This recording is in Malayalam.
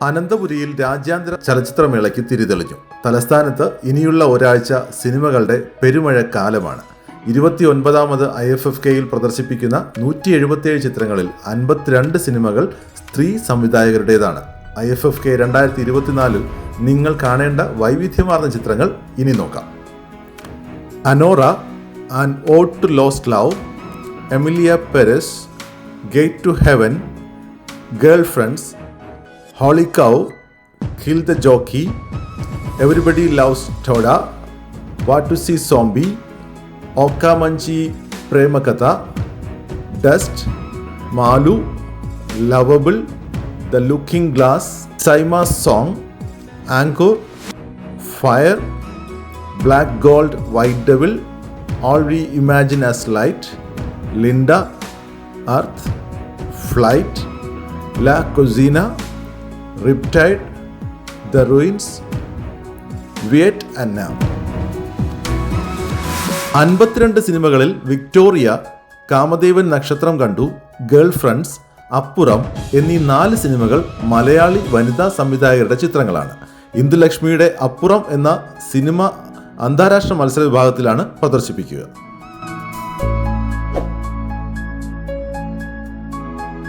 അനന്തപുരിയിൽ രാജ്യാന്തര ചലച്ചിത്രമേളയ്ക്ക് തിരിതെളിഞ്ഞു. തലസ്ഥാനത്ത് ഇനിയുള്ള ഒരാഴ്ച സിനിമകളുടെ പെരുമഴക്കാലമാണ്. 29ാമത് IFFKയിൽ പ്രദർശിപ്പിക്കുന്ന 177 ചിത്രങ്ങളിൽ 52 സിനിമകൾ സ്ത്രീ സംവിധായകരുടേതാണ്. IFFK 2024 നിങ്ങൾ കാണേണ്ട വൈവിധ്യമാർന്ന ചിത്രങ്ങൾ ഇനി നോക്കാം. Anora, an ode to lost love, Emilia Perez, gate to heaven, girl friends, holy cow, kill the jockey, everybody loves Touda, what to see zombie, Okkamanchi Premakatha, dust, Malu, lovable, the looking glass, Saima's song, anchor, fire, black gold, white devil, all we imagine as light, Linda, earth, flight, La Cocina, riptide, the ruins, Viet and Nam. 52 സിനിമകളിൽ വിക്ടോറിയ, കാമദേവൻ നക്ഷത്രം കണ്ടു, ഗേൾ ഫ്രണ്ട്സ്, അപ്പുറം എന്നീ 4 സിനിമകൾ മലയാളി വനിതാ സംവിധായകരുടെ ചിത്രങ്ങളാണ്. ഇന്ദുലക്ഷ്മിയുടെ അപ്പുറം എന്ന സിനിമ അന്താരാഷ്ട്ര മത്സര വിഭാഗത്തിലാണ് പ്രദർശിപ്പിക്കുക.